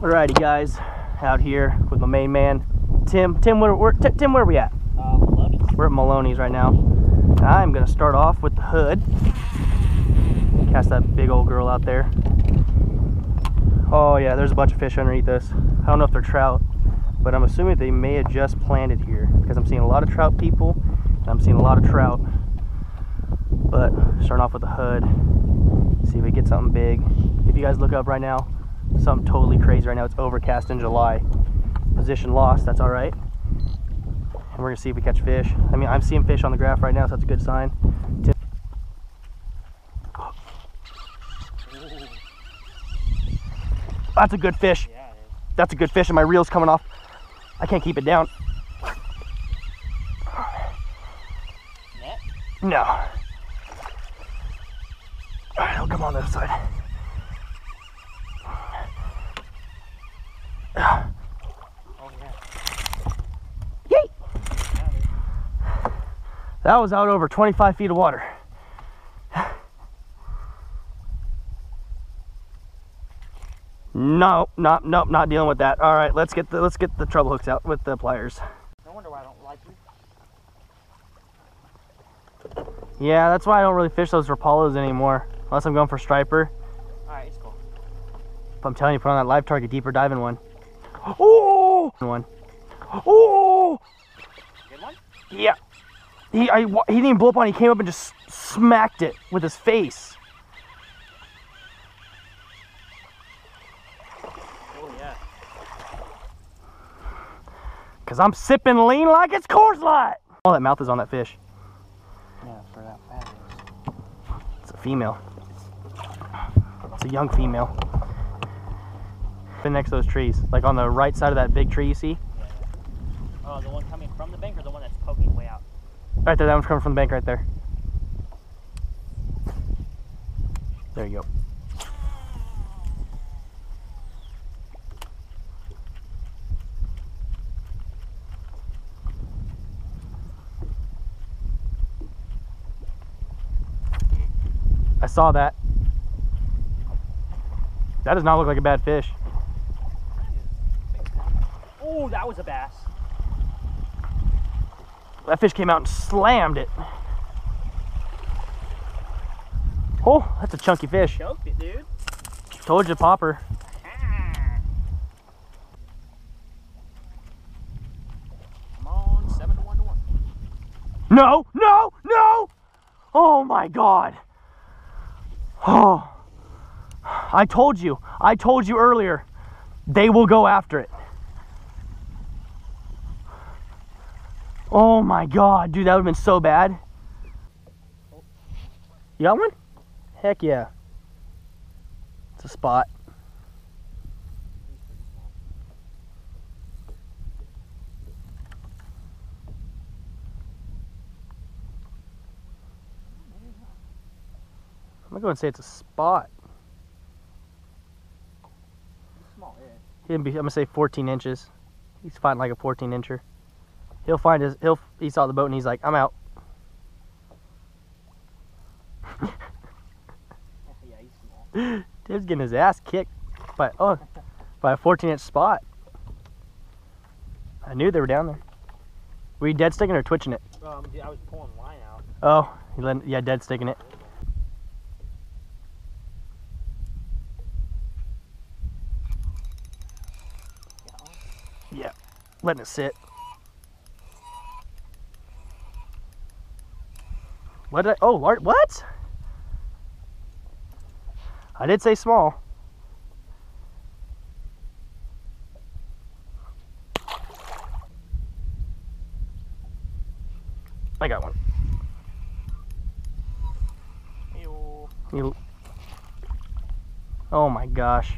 Alrighty, guys, out here with my main man, Tim. Tim, where are we at? Melones. We're at Melones right now. And I'm gonna start off with the hood. Cast that big old girl out there. Oh yeah, there's a bunch of fish underneath us. I don't know if they're trout, but I'm assuming they may have just planted here because I'm seeing a lot of trout people and I'm seeing a lot of trout. But starting off with the hood, see if we get something big. If you guys look up right now, something totally crazy right now. It's overcast in July. Position lost, that's all right. And we're gonna see if we catch fish. I mean, I'm seeing fish on the graph right now, so that's a good sign. That's a good fish. Yeah, it is. That's a good fish, and my reel's coming off. I can't keep it down. Net? No. All right, I'll come on the other side. Oh, yeah. Yay! That was out over 25 feet of water. No, not dealing with that. All right, let's get the treble hooks out with the pliers. No wonder why I don't like you. Yeah, that's why I don't really fish those Rapalos anymore, unless I'm going for striper. All right, it's cool. But I'm telling you, put on that live target, deeper diving one. Oh! One. Oh! Good one? Yeah. He didn't even blow up on it. He came up and just smacked it with his face. Oh, yeah. Because I'm sipping lean like it's Coors Light. All that mouth is on that fish. Yeah, for that fat is. It's a female. It's a young female. Been next to those trees, like on the right side of that big tree you see. Yeah. Oh, the one coming from the bank or the one that's poking way out? Right there, that one's coming from the bank right there. There you go. I saw that. That does not look like a bad fish. Oh, that was a bass. That fish came out and slammed it. Oh, that's a chunky fish. Choked it, dude. Told you, popper. Come on, 7 to 1 to 1. No, no, no! Oh my God. Oh, I told you earlier, they will go after it. Oh my God, dude, that would have been so bad. You got one? Heck yeah. It's a spot. I'm gonna go and say it's a spot. Small, yeah. I'm gonna say 14 inches. He's fighting like a 14 incher. He'll find he saw the boat and he's like, I'm out. Yeah, he's small. Dude's getting his ass kicked by a 14-inch spot. I knew they were down there. Were you dead sticking or twitching it? Dude, I was pulling line out. Oh, yeah, dead sticking it. Yeah, letting it sit. What did I, oh, what? I did say small. I got one. Oh my gosh.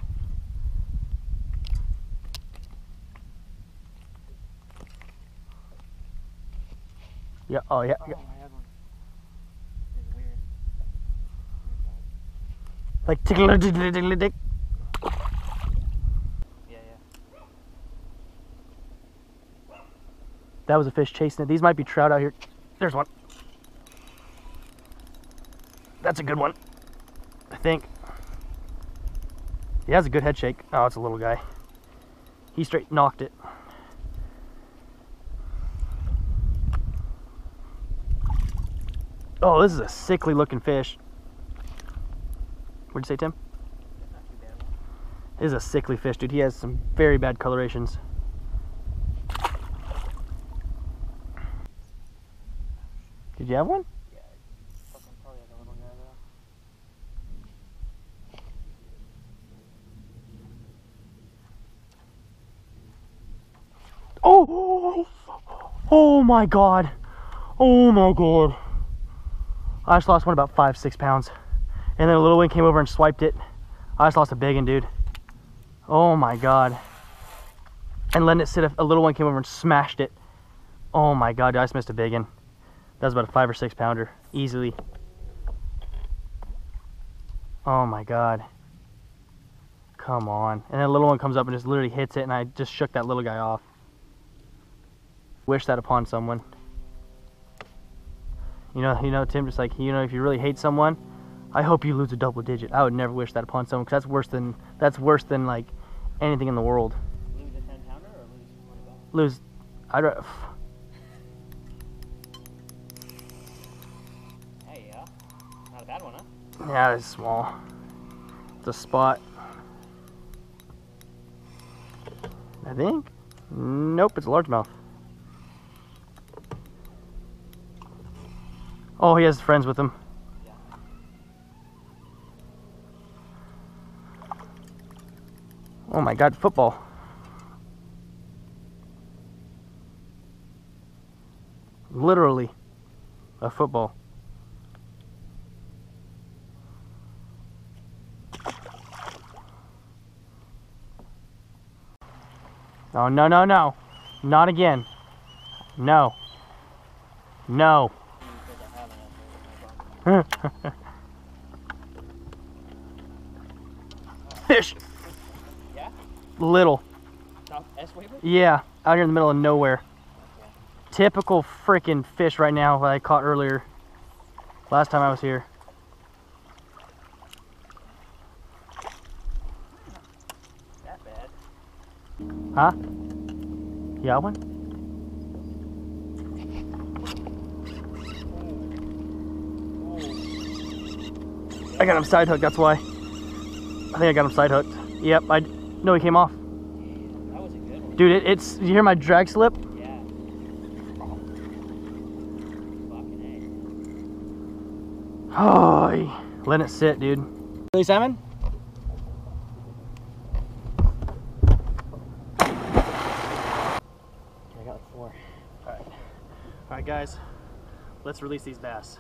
Yeah, oh yeah. Oh, I had one. It's weird. Like tickle-a-dick-a-dick-a-dick. Yeah. That was a fish chasing it. These might be trout out here. There's one. That's a good one, I think. He has a good head shake. Oh, it's a little guy. He straight knocked it. Oh, this is a sickly looking fish. What'd you say, Tim? This is a sickly fish, dude. He has some very bad colorations. Did you have one? Yeah, fucking probably like a little guy though. Oh! Oh my god. Oh my god. I just lost one about 5-6 pounds. And then a little one came over and swiped it. I just lost a big one, dude. Oh my god. And letting it sit, a little one came over and smashed it. Oh my god, dude, I just missed a big one. That was about a 5 or 6 pounder, easily. Oh my god. Come on. And then a little one comes up and just literally hits it, and I just shook that little guy off. Wish that upon someone. You know, Tim, just like, you know, if you really hate someone, I hope you lose a double digit. I would never wish that upon someone, because that's worse than like anything in the world. Lose a 10 pounder or lose 20 bucks? Lose, Hey, yeah. Not a bad one, huh? yeah, it's small. It's a spot. I think. Nope, it's a largemouth. Oh, he has friends with him. Yeah. Oh my god, football. Literally a football. Oh, no, no, no. Not again. No. No. Fish. Yeah? Little. No, S-Waver? Yeah, out here in the middle of nowhere. Okay. Typical freaking fish right now that I caught earlier. Last time I was here. That bad. Huh? You got one? I got him side hooked, that's why. I think I got him side hooked. Yep, no, he came off. That was a good one. Dude, it's, you hear my drag slip? Yeah. Fucking A. Oh, let it sit, dude. Really, salmon? Okay, I got like 4. Alright. Alright, guys. Let's release these bass.